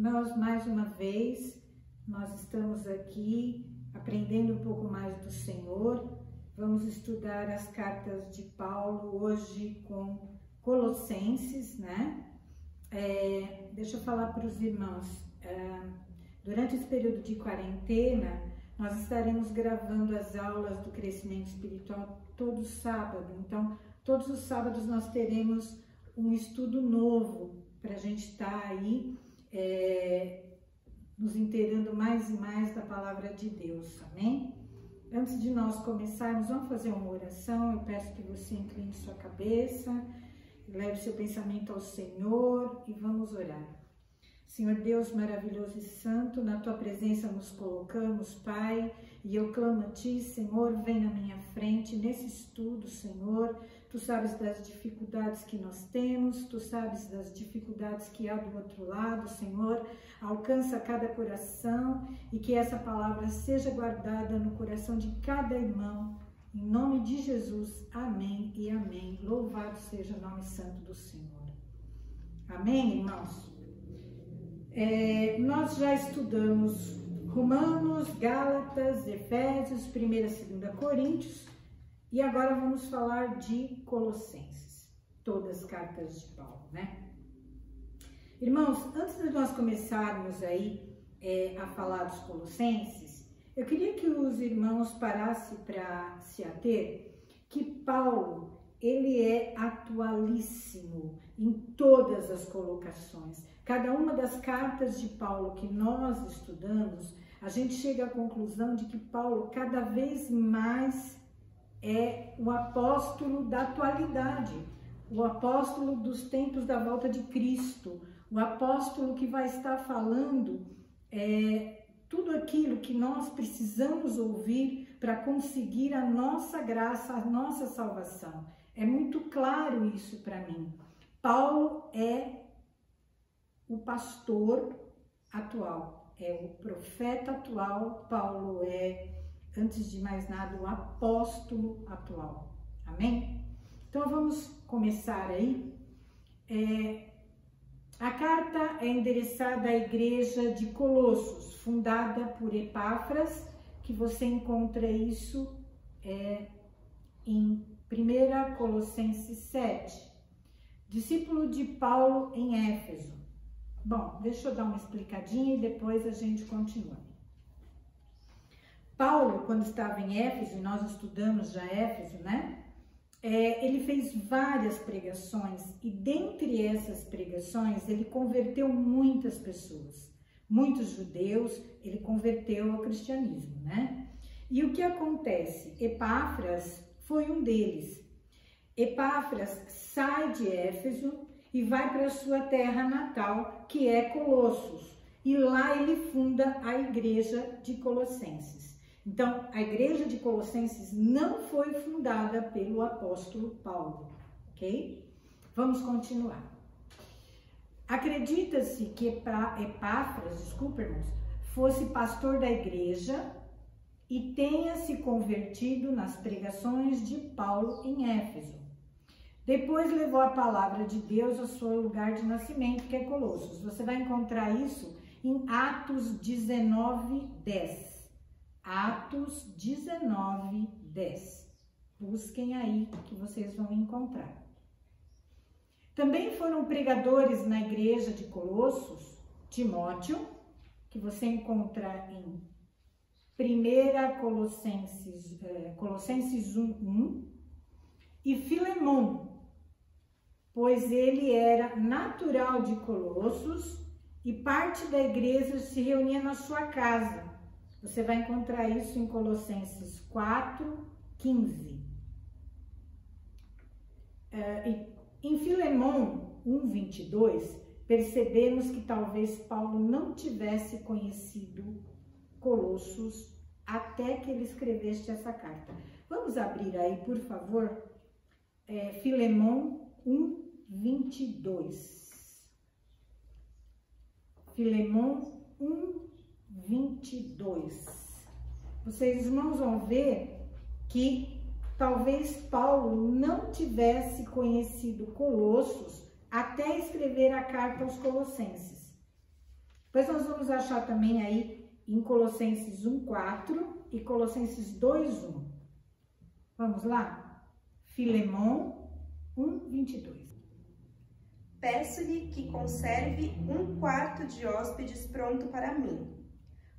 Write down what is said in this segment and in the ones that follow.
Irmãos, mais uma vez, nós estamos aqui aprendendo um pouco mais do Senhor. Vamos estudar as cartas de Paulo hoje com Colossenses, né? Deixa eu falar para os irmãos, durante esse período de quarentena, nós estaremos gravando as aulas do crescimento espiritual todo sábado. Então, todos os sábados nós teremos um estudo novo para a gente estar aí nos inteirando mais e mais da palavra de Deus, amém? Antes de nós começarmos, vamos fazer uma oração. Eu peço que você incline sua cabeça, leve seu pensamento ao Senhor e vamos orar. Senhor Deus maravilhoso e santo, na Tua presença nos colocamos, Pai, e eu clamo a Ti, Senhor, vem na minha frente nesse estudo, Senhor. Tu sabes das dificuldades que nós temos, Tu sabes das dificuldades que há do outro lado, Senhor. Alcança cada coração e que essa palavra seja guardada no coração de cada irmão. Em nome de Jesus, amém e amém. Louvado seja o nome santo do Senhor. Amém, irmãos? Nós já estudamos Romanos, Gálatas, Efésios, 1ª e 2ª Coríntios e agora vamos falar de Colossenses, todas as cartas de Paulo, né? Irmãos, antes de nós começarmos aí a falar dos Colossenses, eu queria que os irmãos parassem para se ater que Paulo, ele é atualíssimo em todas as colocações. Cada uma das cartas de Paulo que nós estudamos, a gente chega à conclusão de que Paulo cada vez mais é o apóstolo da atualidade, o apóstolo dos tempos da volta de Cristo, o apóstolo que vai estar falando tudo aquilo que nós precisamos ouvir para conseguir a nossa graça, a nossa salvação. É muito claro isso para mim. Paulo é o pastor atual, é o profeta atual. Paulo é, antes de mais nada, o apóstolo atual. Amém? Então vamos começar aí. A carta é endereçada à igreja de Colossos, fundada por Epáfras, que você encontra isso em 1 Colossenses 7, discípulo de Paulo em Éfeso. Bom, deixa eu dar uma explicadinha e depois a gente continua. Paulo, quando estava em Éfeso, e nós estudamos já Éfeso, né? Ele fez várias pregações e dentre essas pregações ele converteu muitas pessoas, muitos judeus, ele converteu ao cristianismo, né? E o que acontece? Epáfras foi um deles. Epáfras sai de Éfeso e vai para a sua terra natal, que é Colossos, e lá ele funda a igreja de Colossenses. Então, a igreja de Colossenses não foi fundada pelo apóstolo Paulo, ok? Vamos continuar. Acredita-se que Epáfras, irmãos, fosse pastor da igreja e tenha se convertido nas pregações de Paulo em Éfeso. Depois levou a palavra de Deus ao seu lugar de nascimento, que é Colossos. Você vai encontrar isso em Atos 19:10. Atos 19:10. Busquem aí que vocês vão encontrar. Também foram pregadores na igreja de Colossos, Timóteo, que você encontra em 1 Colossenses 1:1, e Filemon, pois ele era natural de Colossos e parte da igreja se reunia na sua casa. Você vai encontrar isso em Colossenses 4:15. Em Filemon 1:22, percebemos que talvez Paulo não tivesse conhecido Colossos até que ele escrevesse essa carta. Vamos abrir aí, por favor, Filemon 1:22. Filemon 1:22. Vocês, irmãos, vão ver que talvez Paulo não tivesse conhecido Colossos até escrever a carta aos Colossenses. Depois nós vamos achar também aí em Colossenses 1:4 e Colossenses 2:1. Vamos lá? Filemon 1:22. Peço-lhe que conserve 1/4 de hóspedes pronto para mim,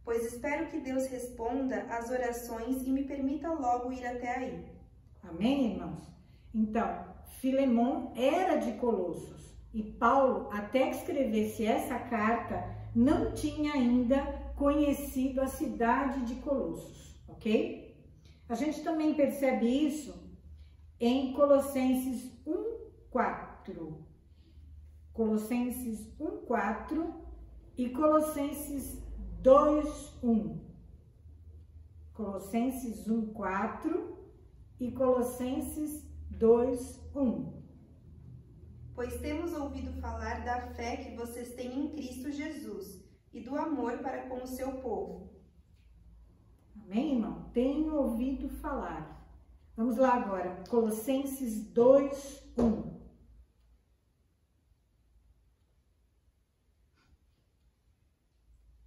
pois espero que Deus responda às orações e me permita logo ir até aí. Amém, irmãos? Então, Filemon era de Colossos e Paulo, até que escrevesse essa carta, não tinha ainda conhecido a cidade de Colossos, ok? A gente também percebe isso em Colossenses 1:4. Colossenses 1:4 e Colossenses 2:1. Colossenses 1:4 e Colossenses 2:1. Pois temos ouvido falar da fé que vocês têm em Cristo Jesus e do amor para com o seu povo. Amém, irmão? Tenho ouvido falar. Vamos lá agora, Colossenses 2:1.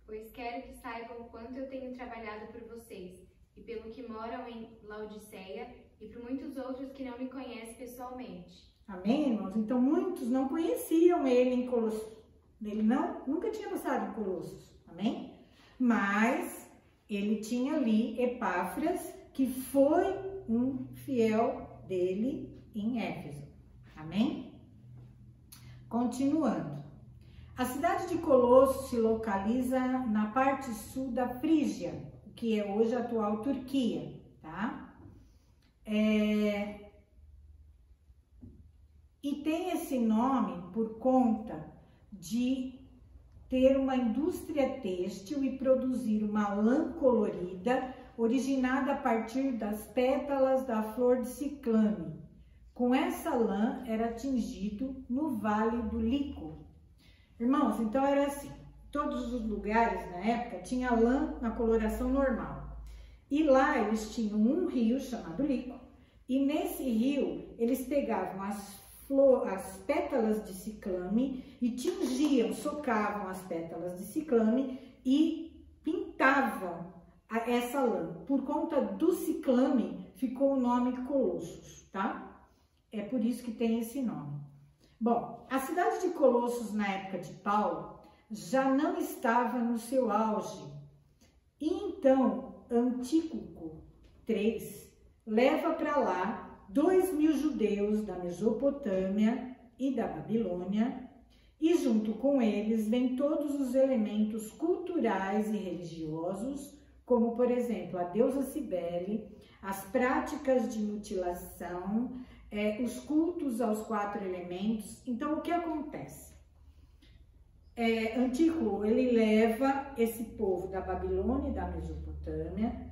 Pois quero que saibam o quanto eu tenho trabalhado por vocês, e pelo que moram em Laodiceia, e por muitos outros que não me conhecem pessoalmente. Amém, irmãos? Então, muitos não conheciam ele em Colossos. Ele nunca tinha passado em Colossos. Amém? Mas ele tinha ali Epáfras, que foi um fiel dele em Éfeso. Amém? Continuando. A cidade de Colossos se localiza na parte sul da Frígia, que é hoje a atual Turquia, tá? E tem esse nome por conta de ter uma indústria têxtil e produzir uma lã colorida originada a partir das pétalas da flor de ciclame. Com essa lã era tingido no Vale do Lico. Irmãos, então era assim, todos os lugares na época tinha lã na coloração normal. E lá eles tinham um rio chamado Lico, e nesse rio eles pegavam as pétalas de ciclame e tingiam, socavam as pétalas de ciclame e pintavam essa lã. Por conta do ciclame ficou o nome Colossos, tá? É por isso que tem esse nome. Bom, a cidade de Colossos na época de Paulo já não estava no seu auge. E então Antíoco III leva para lá 2.000 judeus da Mesopotâmia e da Babilônia, e junto com eles vêm todos os elementos culturais e religiosos, como por exemplo a deusa Cibele, as práticas de mutilação, os cultos aos 4 elementos. Então o que acontece? Antíoco, ele leva esse povo da Babilônia e da Mesopotâmia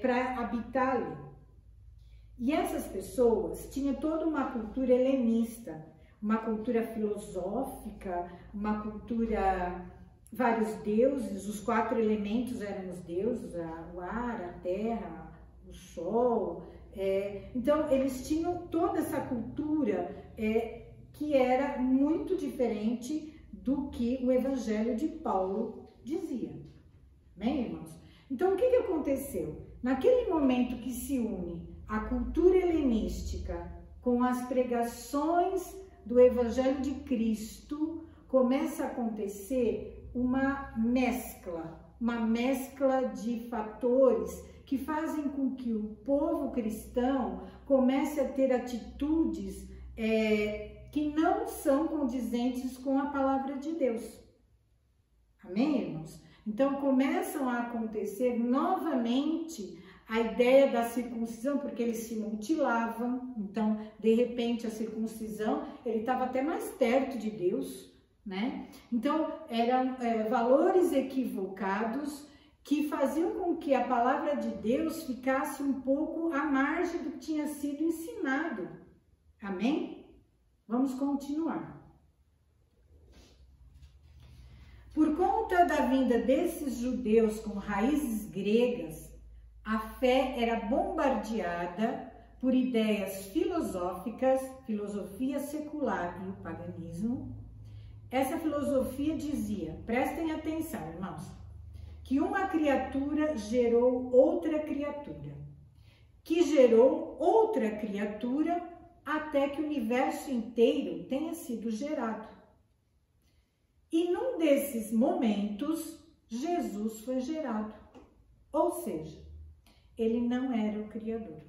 para habitar ali. E essas pessoas tinham toda uma cultura helenista, uma cultura filosófica, uma cultura, vários deuses, os 4 elementos eram os deuses, o ar, a terra, o sol. Então, eles tinham toda essa cultura que era muito diferente do que o Evangelho de Paulo dizia. Amém, irmãos? Então, o que aconteceu? Naquele momento que se une a cultura helenística com as pregações do Evangelho de Cristo, começa a acontecer uma mescla de fatores que fazem com que o povo cristão comece a ter atitudes que não são condizentes com a palavra de Deus. Amém, irmãos? Então, começam a acontecer novamente a ideia da circuncisão, porque eles se mutilavam. Então, de repente, a circuncisão, ele estava até mais perto de Deus, né? Então, eram valores equivocados que faziam com que a palavra de Deus ficasse um pouco à margem do que tinha sido ensinado. Amém? Vamos continuar. Por conta da vinda desses judeus com raízes gregas, a fé era bombardeada por ideias filosóficas, filosofia secular e o paganismo, Essa filosofia dizia, prestem atenção, irmãos, que uma criatura gerou outra criatura, que gerou outra criatura até que o universo inteiro tenha sido gerado. E num desses momentos, Jesus foi gerado. Ou seja, ele não era o Criador.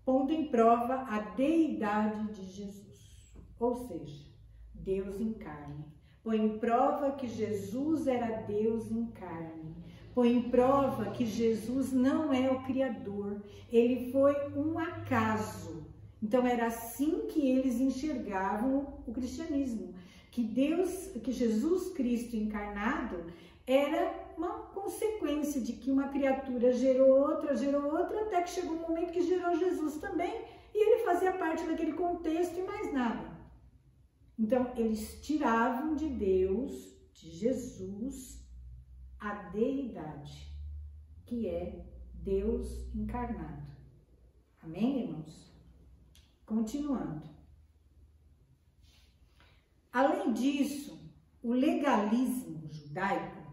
Pondo em prova a deidade de Jesus. Ou seja, Deus em carne. Põe em prova que Jesus era Deus em carne. Põe em prova que Jesus não é o Criador. Ele foi um acaso. Então era assim que eles enxergavam o cristianismo. Que Jesus Cristo encarnado era uma consequência de que uma criatura gerou outra, até que chegou um momento que gerou Jesus também, e ele fazia parte daquele contexto e mais nada. Então, eles tiravam de Deus, de Jesus, a deidade, que é Deus encarnado. Amém, irmãos? Continuando. Além disso, o legalismo judaico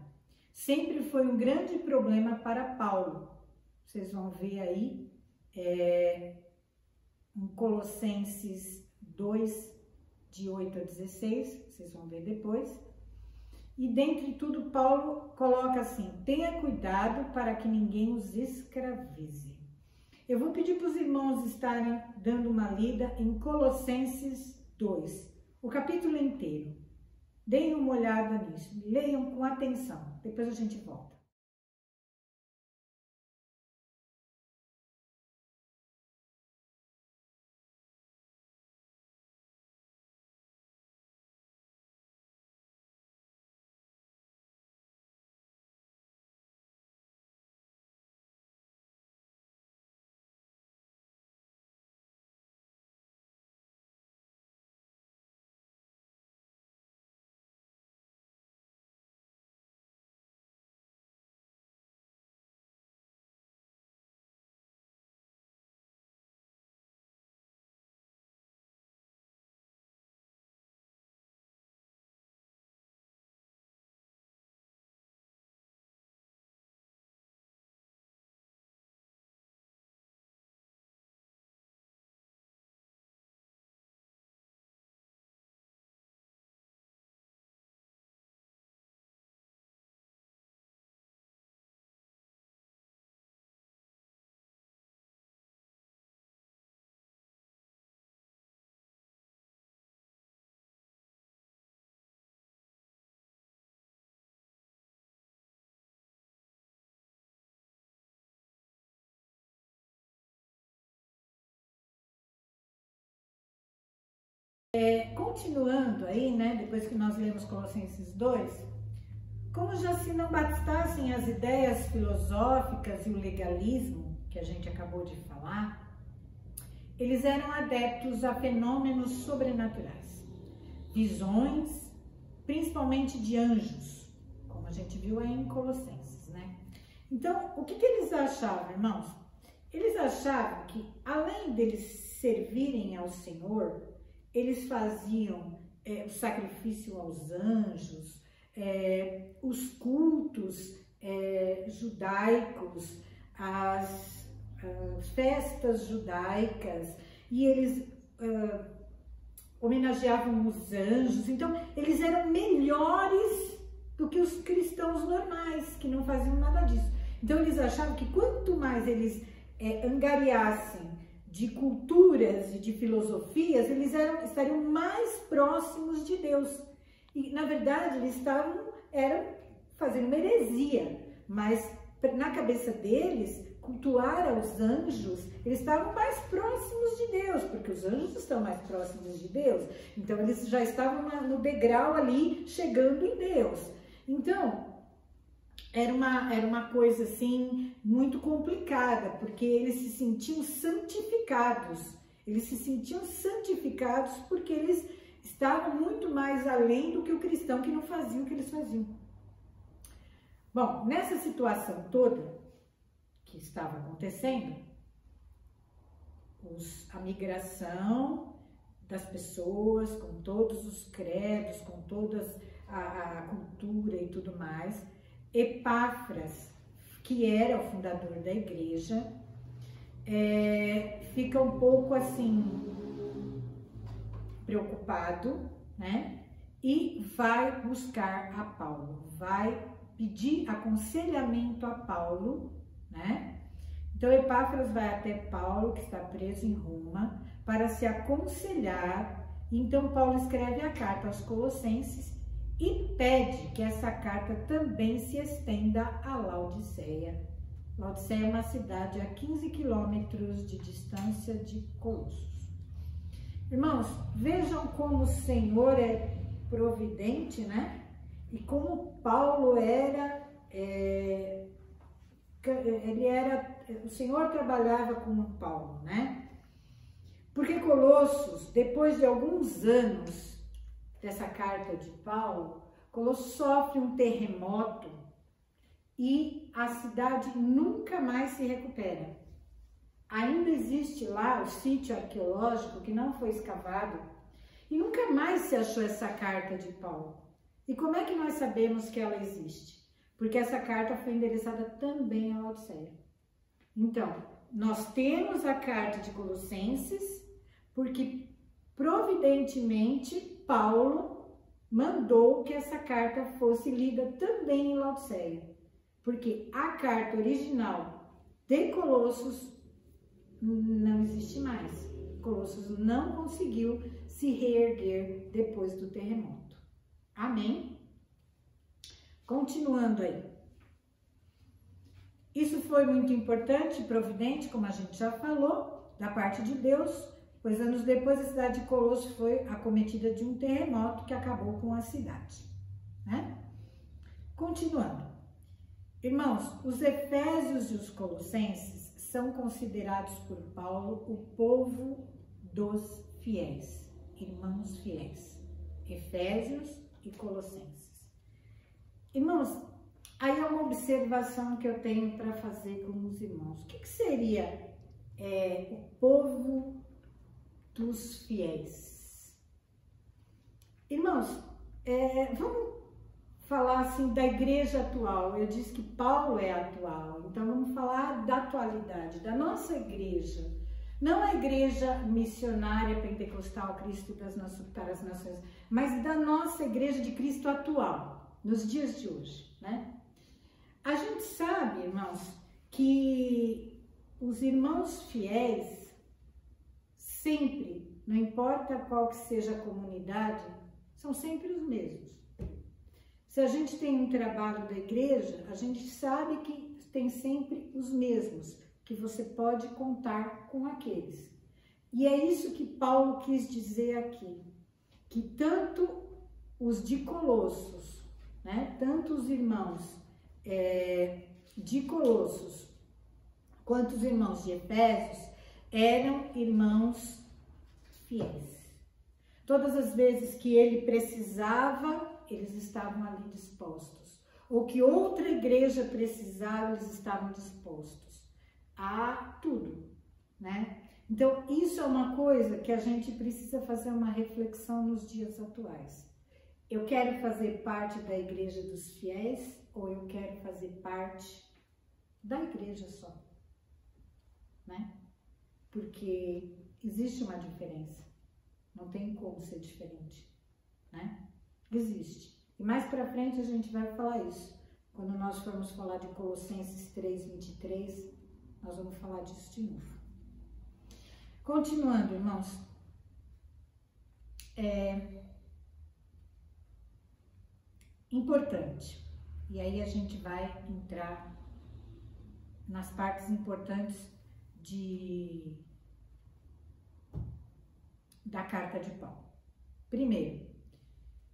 sempre foi um grande problema para Paulo. Vocês vão ver aí em Colossenses 2, de 8 a 16, vocês vão ver depois. E dentre tudo, Paulo coloca assim, tenha cuidado para que ninguém os escravize. Eu vou pedir para os irmãos estarem dando uma lida em Colossenses 2, o capítulo inteiro. Deem uma olhada nisso, leiam com atenção, depois a gente volta. Continuando aí, né, depois que nós lemos Colossenses 2, como já se não bastassem as ideias filosóficas e o legalismo, que a gente acabou de falar, eles eram adeptos a fenômenos sobrenaturais, visões, principalmente de anjos, como a gente viu aí em Colossenses, né? Então, o que eles achavam, irmãos? Eles achavam que, além deles servirem ao Senhor, eles faziam o sacrifício aos anjos, os cultos judaicos, as festas judaicas, e eles homenageavam os anjos. Então, eles eram melhores do que os cristãos normais, que não faziam nada disso. Então, eles achavam que quanto mais eles angariassem de culturas e de filosofias, eles estariam mais próximos de Deus. E, na verdade, eles eram fazendo uma heresia, mas na cabeça deles, cultuar aos anjos, eles estavam mais próximos de Deus, porque os anjos estão mais próximos de Deus. Então, eles já estavam no degrau ali, chegando em Deus. Então, era uma coisa assim muito complicada, porque eles se sentiam santificados. Eles se sentiam santificados porque eles estavam muito mais além do que o cristão que não fazia o que eles faziam. Bom, nessa situação toda que estava acontecendo, a migração das pessoas, com todos os credos, com toda a cultura e tudo mais. Epáfras, que era o fundador da igreja, fica um pouco assim preocupado, né? E vai buscar a Paulo, vai pedir aconselhamento a Paulo, né? Então Epáfras vai até Paulo, que está preso em Roma, para se aconselhar. Então Paulo escreve a carta aos Colossenses e pede que essa carta também se estenda a Laodiceia. Laodiceia é uma cidade a 15 quilômetros de distância de Colossos. Irmãos, vejam como o Senhor é providente, né? E como Paulo o Senhor trabalhava com Paulo, né? Porque Colossos, depois de alguns anos dessa carta de Paulo, Colossos sofre um terremoto e a cidade nunca mais se recupera. Ainda existe lá o sítio arqueológico que não foi escavado e nunca mais se achou essa carta de Paulo. E como é que nós sabemos que ela existe? Porque essa carta foi endereçada também a Laodiceia. Então, nós temos a carta de Colossenses porque providentemente Paulo mandou que essa carta fosse lida também em Laodiceia. Porque a carta original de Colossos não existe mais. Colossos não conseguiu se reerguer depois do terremoto. Amém? Continuando aí. Isso foi muito importante, providente, como a gente já falou, da parte de Deus, pois anos depois a cidade de Colossos foi acometida de um terremoto que acabou com a cidade, né? Continuando. Irmãos, os Efésios e os Colossenses são considerados por Paulo o povo dos fiéis, irmãos fiéis, Efésios e Colossenses. Irmãos, aí é uma observação que eu tenho para fazer com os irmãos. O que seria o povo dos fiéis? Irmãos, vamos falar assim da igreja atual. Eu disse que Paulo é atual, então vamos falar da atualidade, da nossa igreja. Não a igreja missionária pentecostal Cristo para as nações, mas da nossa igreja de Cristo atual, nos dias de hoje, né? A gente sabe, irmãos, que os irmãos fiéis sempre, não importa qual que seja a comunidade, são sempre os mesmos. Se a gente tem um trabalho da igreja, a gente sabe que tem sempre os mesmos, que você pode contar com aqueles. E é isso que Paulo quis dizer aqui, que tanto os de Colossos, né, tanto os irmãos de Colossos, quanto os irmãos de Efésios, eram irmãos fiéis. Todas as vezes que ele precisava, eles estavam ali dispostos. Ou que outra igreja precisava, eles estavam dispostos a tudo, né? Então, isso é uma coisa que a gente precisa fazer uma reflexão nos dias atuais. Eu quero fazer parte da igreja dos fiéis ou eu quero fazer parte da igreja só, né? Porque existe uma diferença. Não tem como ser diferente, né? Existe. E mais pra frente a gente vai falar isso. Quando nós formos falar de Colossenses 3:23, nós vamos falar disso de novo. Continuando, irmãos. Importante. E aí a gente vai entrar nas partes importantes da carta de Paulo. Primeiro,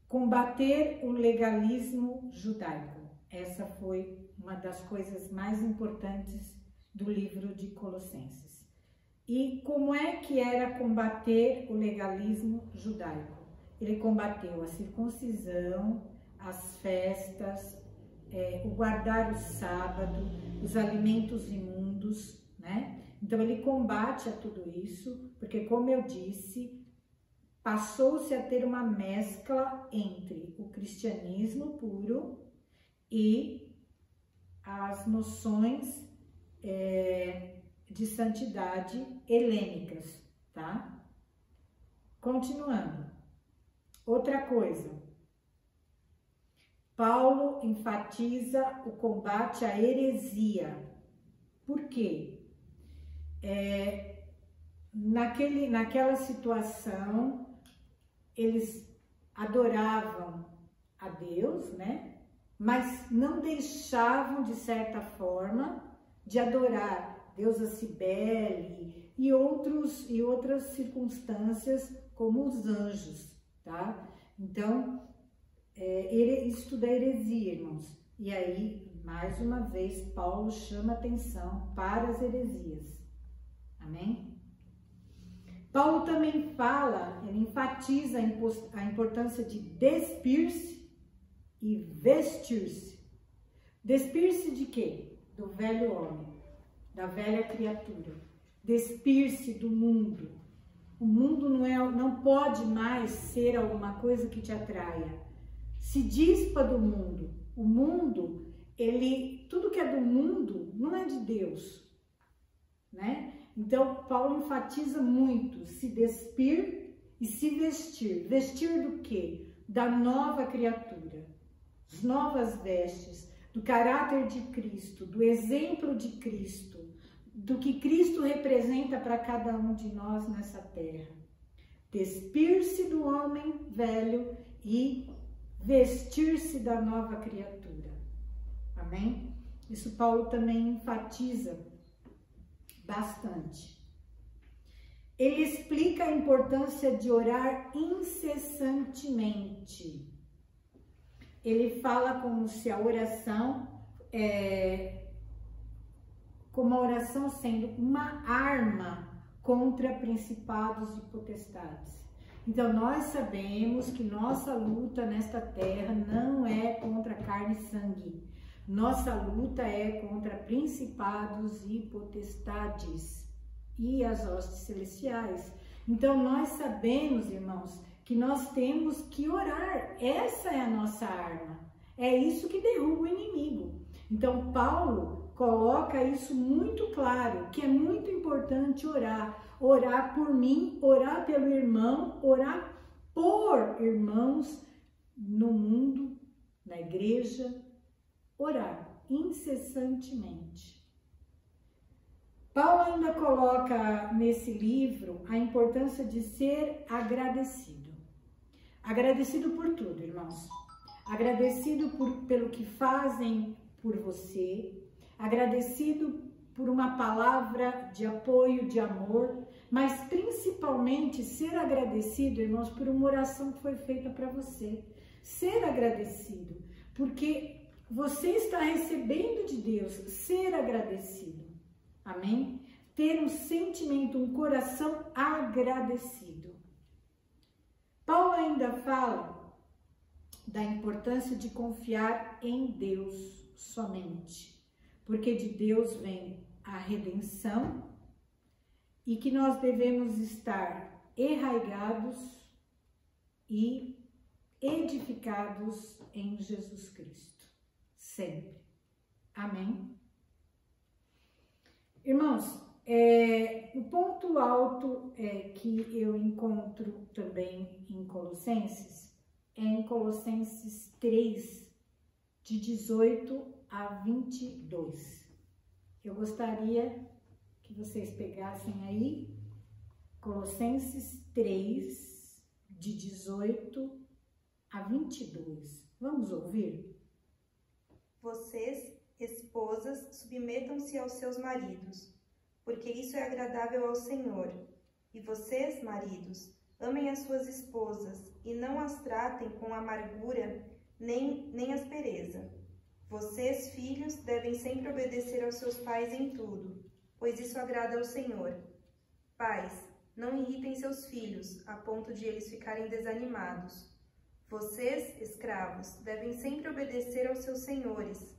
combater o legalismo judaico. Essa foi uma das coisas mais importantes do livro de Colossenses. E como é que era combater o legalismo judaico? Ele combateu a circuncisão, as festas, o guardar o sábado, os alimentos imundos, né? Então ele combate a tudo isso, porque como eu disse, passou-se a ter uma mescla entre o cristianismo puro e as noções de santidade helênicas, tá? Continuando. Outra coisa. Paulo enfatiza o combate à heresia. Por quê? Naquela situação, eles adoravam a Deus, né? Mas não deixavam, de certa forma, de adorar deusa Cibele e outras circunstâncias, como os anjos, tá? Então, isso tudo é heresia, irmãos. E aí, mais uma vez, Paulo chama atenção para as heresias. Amém? Paulo também ele enfatiza a importância de despir-se e vestir-se. Despir-se de quê? Do velho homem, da velha criatura. Despir-se do mundo. O mundo não pode mais ser alguma coisa que te atraia. Se dispa do mundo. O mundo, tudo que é do mundo não é de Deus, né? Então, Paulo enfatiza muito se despir e se vestir. Vestir do quê? Da nova criatura, as novas vestes, do caráter de Cristo, do exemplo de Cristo, do que Cristo representa para cada um de nós nessa terra. Despir-se do homem velho e vestir-se da nova criatura. Amém? Isso Paulo também enfatiza bastante. Ele explica a importância de orar incessantemente. Ele fala como se a oração como a oração sendo uma arma contra principados e potestades. Então, nós sabemos que nossa luta nesta terra não é contra carne e sangue. Nossa luta é contra principados e potestades e as hostes celestiais. Então, nós sabemos, irmãos, que nós temos que orar. Essa é a nossa arma. É isso que derruba o inimigo. Então, Paulo coloca isso muito claro, que é muito importante orar. Orar por mim, orar pelo irmão, orar por irmãos no mundo, na igreja. Orar incessantemente. Paulo ainda coloca nesse livro a importância de ser agradecido. Agradecido por tudo, irmãos. Agradecido pelo que fazem por você. Agradecido por uma palavra de apoio, de amor. Mas principalmente ser agradecido, irmãos, por uma oração que foi feita para você. Ser agradecido, porque você está recebendo de Deus, ser agradecido. Amém? Ter um sentimento, um coração agradecido. Paulo ainda fala da importância de confiar em Deus somente, porque de Deus vem a redenção e que nós devemos estar enraigados e edificados em Jesus Cristo. Sempre. Amém? Irmãos, o ponto alto que eu encontro também em Colossenses é em Colossenses 3, de 18 a 22. Eu gostaria que vocês pegassem aí Colossenses 3, de 18 a 22. Vamos ouvir? Vocês, esposas, submetam-se aos seus maridos, porque isso é agradável ao Senhor. E vocês, maridos, amem as suas esposas e não as tratem com amargura nem aspereza. Vocês, filhos, devem sempre obedecer aos seus pais em tudo, pois isso agrada ao Senhor. Pais, não irritem seus filhos, a ponto de eles ficarem desanimados. Vocês, escravos, devem sempre obedecer aos seus senhores,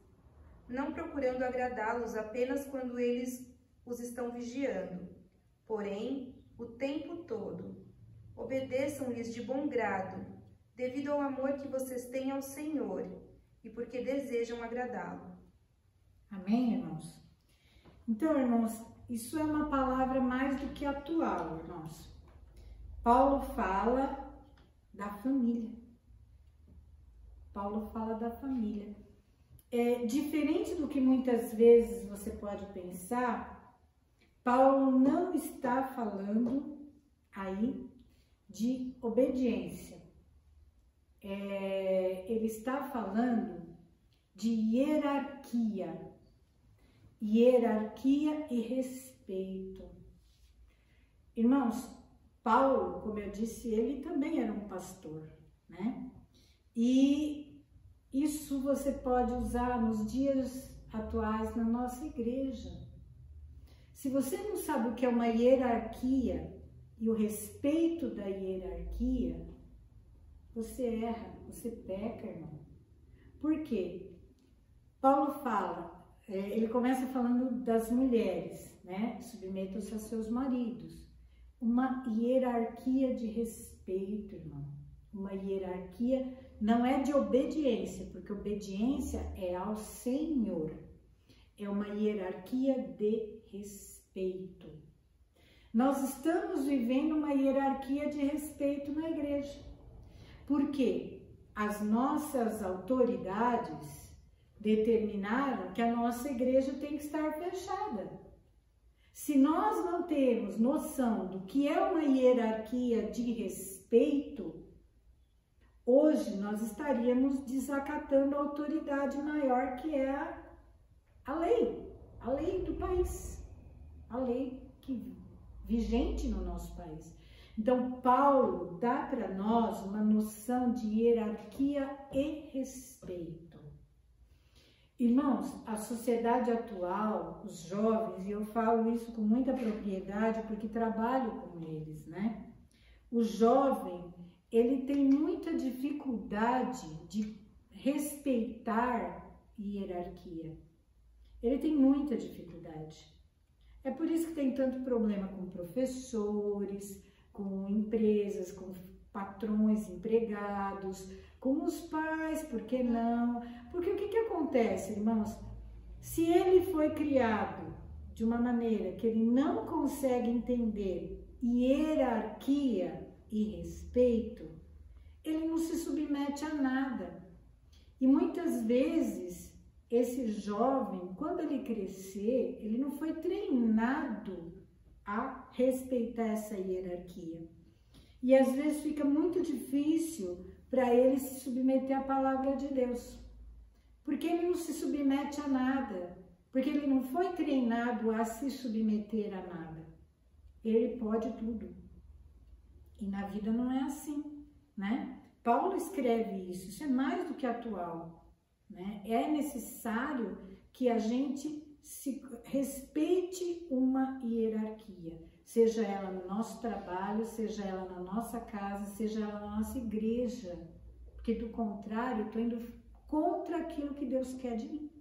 não procurando agradá-los apenas quando eles os estão vigiando, porém, o tempo todo. Obedeçam-lhes de bom grado, devido ao amor que vocês têm ao Senhor e porque desejam agradá-lo. Amém, irmãos? Então, irmãos, isso é uma palavra mais do que atual, irmãos. Paulo fala da família. Paulo fala da família. Diferente do que muitas vezes você pode pensar, Paulo não está falando aí de obediência. Ele está falando de hierarquia e respeito. Irmãos, Paulo, como eu disse, ele também era um pastor, né? E isso você pode usar nos dias atuais na nossa igreja. Se você não sabe o que é uma hierarquia e o respeito da hierarquia, você erra, você peca, irmão. Por quê? Paulo fala, ele começa falando das mulheres, né? Submetam-se a seus maridos. Uma hierarquia de respeito, irmão. Uma hierarquia não é de obediência, porque obediência é ao Senhor. É uma hierarquia de respeito. Nós estamos vivendo uma hierarquia de respeito na igreja. Por quê? As nossas autoridades determinaram que a nossa igreja tem que estar fechada. Se nós não temos noção do que é uma hierarquia de respeito, hoje nós estaríamos desacatando a autoridade maior que é a lei do país, a lei vigente no nosso país. Então, Paulo dá para nós uma noção de hierarquia e respeito. Irmãos, a sociedade atual, os jovens, e eu falo isso com muita propriedade porque trabalho com eles, né? O jovem, ele tem muita dificuldade de respeitar hierarquia. Ele tem muita dificuldade. É por isso que tem tanto problema com professores, com empresas, com patrões, empregados, com os pais, por que não? Porque o que acontece, irmãos? Se ele foi criado de uma maneira que ele não consegue entender hierarquia e respeito, ele não se submete a nada. E muitas vezes, esse jovem, quando ele crescer, ele não foi treinado a respeitar essa hierarquia. E às vezes fica muito difícil para ele se submeter à palavra de Deus. Porque ele não se submete a nada. Porque ele não foi treinado a se submeter a nada. Ele pode tudo. E na vida não é assim, né? Paulo escreve isso. Isso é mais do que atual, né? É necessário que a gente se respeite uma hierarquia, seja ela no nosso trabalho, seja ela na nossa casa, seja ela na nossa igreja, porque do contrário, eu estou indo contra aquilo que Deus quer de mim.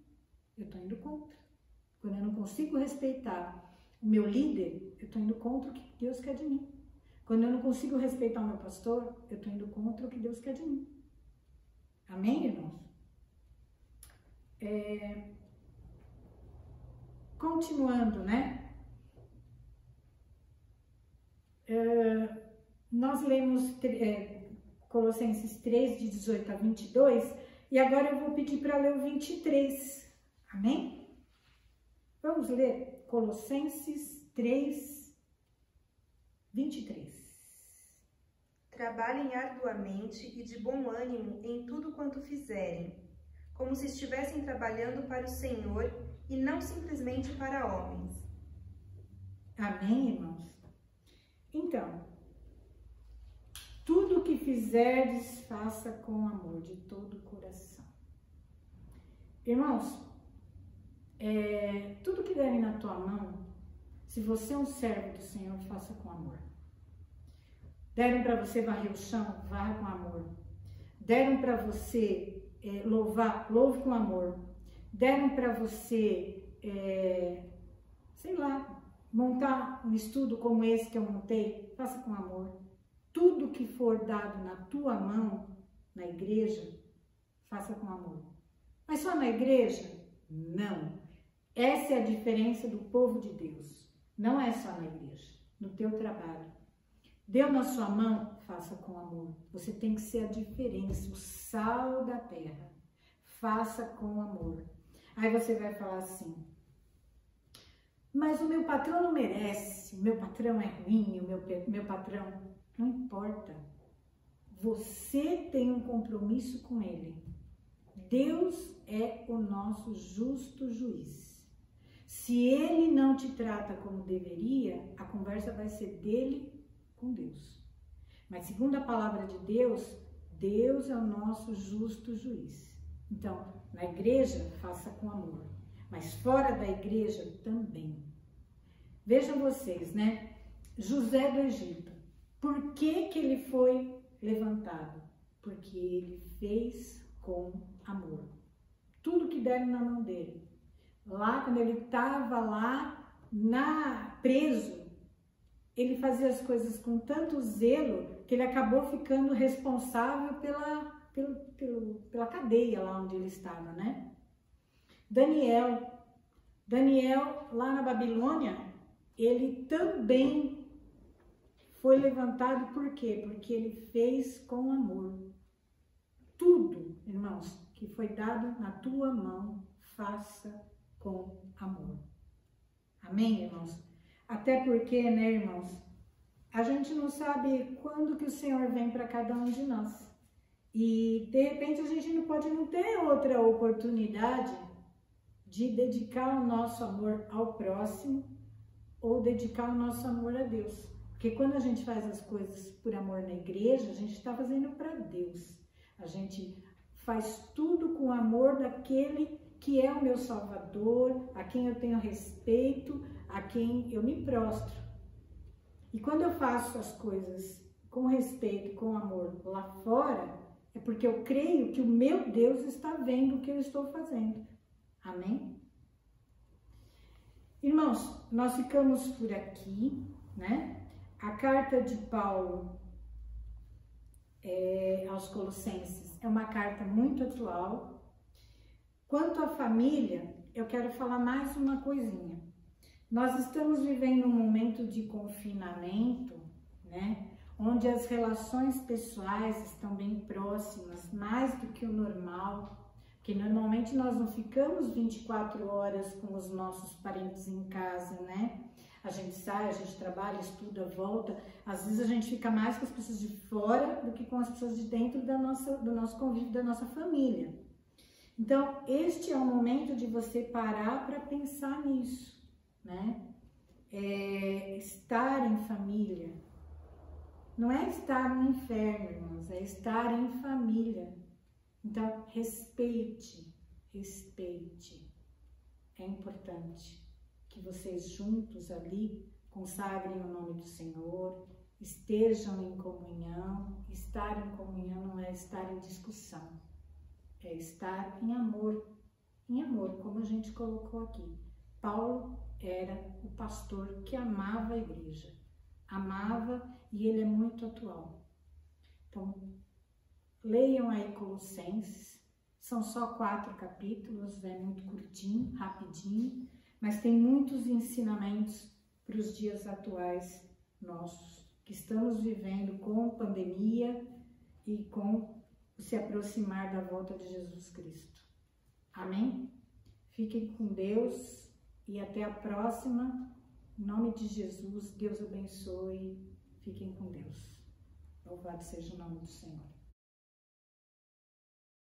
Eu estou indo contra. Quando eu não consigo respeitar o meu líder, eu estou indo contra o que Deus quer de mim. Quando eu não consigo respeitar o meu pastor, eu estou indo contra o que Deus quer de mim. Amém, irmãos? Continuando, né? Nós lemos Colossenses 3, de 18 a 22, e agora eu vou pedir para ler o 23, amém? Vamos ler Colossenses 3, 23. Trabalhem arduamente e de bom ânimo em tudo quanto fizerem, como se estivessem trabalhando para o Senhor e não simplesmente para homens. Amém, irmãos? Então, tudo o que fizerdes, faça com amor, de todo o coração. Irmãos, tudo que derem na tua mão, se você é um servo do Senhor, faça com amor. Deram para você varrer o chão, varra com amor. Deram para você louvar, louve com amor. Deram para você, sei lá, montar um estudo como esse que eu montei, faça com amor. tudo que for dado na tua mão, na igreja, faça com amor. Mas só na igreja? Não. Essa é a diferença do povo de Deus. Não é só na igreja, no teu trabalho. Deu na sua mão, faça com amor. Você tem que ser a diferença, o sal da terra. Faça com amor. Aí você vai falar assim, mas o meu patrão não merece, o meu patrão é ruim, o meu patrão... Não importa. Você tem um compromisso com ele. Deus é o nosso justo juiz. Se ele não te trata como deveria, a conversa vai ser dele com Deus. Mas segundo a palavra de Deus, Deus é o nosso justo juiz. Então, na igreja, faça com amor. Mas fora da igreja, também. Vejam vocês, né? José do Egito. Por que que ele foi levantado? Porque ele fez com amor. Tudo que deram na mão dele. Lá, quando ele estava lá preso, ele fazia as coisas com tanto zelo que ele acabou ficando responsável pela cadeia lá onde ele estava, né? Daniel, lá na Babilônia, ele também foi levantado por quê? Porque ele fez com amor. Tudo, irmãos, que foi dado na tua mão, faça com amor. Amém, irmãos? Até porque, né, irmãos, a gente não sabe quando que o Senhor vem para cada um de nós. E, de repente, a gente não pode não ter outra oportunidade de dedicar o nosso amor ao próximo ou dedicar o nosso amor a Deus. Porque quando a gente faz as coisas por amor na igreja, a gente está fazendo para Deus. A gente faz tudo com amor daquele que é o meu Salvador, a quem eu tenho respeito, a quem eu me prostro. E quando eu faço as coisas com respeito, com amor lá fora, é porque eu creio que o meu Deus está vendo o que eu estou fazendo. Amém? Irmãos, nós ficamos por aqui, né? A carta de Paulo aos Colossenses é uma carta muito atual. Quanto à família, eu quero falar mais uma coisinha. Nós estamos vivendo um momento de confinamento, né? Onde as relações pessoais estão bem próximas, mais do que o normal. Porque normalmente nós não ficamos 24 horas com os nossos parentes em casa, né? A gente sai, a gente trabalha, estuda, volta. Às vezes a gente fica mais com as pessoas de fora do que com as pessoas de dentro do nosso convívio, da nossa família. Então, este é o momento de você parar para pensar nisso, né? Estar em família. Não é estar no inferno, irmãos, é estar em família. Então, respeite. É importante que vocês juntos ali consagrem o nome do Senhor, estejam em comunhão. Estar em comunhão não é estar em discussão, é estar em amor, como a gente colocou aqui. Paulo era o pastor que amava a igreja, amava, e ele é muito atual. Então, leiam aí Colossenses, são só 4 capítulos, é muito curtinho, rapidinho, mas tem muitos ensinamentos para os dias atuais nossos, que estamos vivendo com pandemia e com o se aproximar da volta de Jesus Cristo. Amém? Fiquem com Deus e até a próxima. Em nome de Jesus, Deus abençoe. Fiquem com Deus. Louvado seja o nome do Senhor.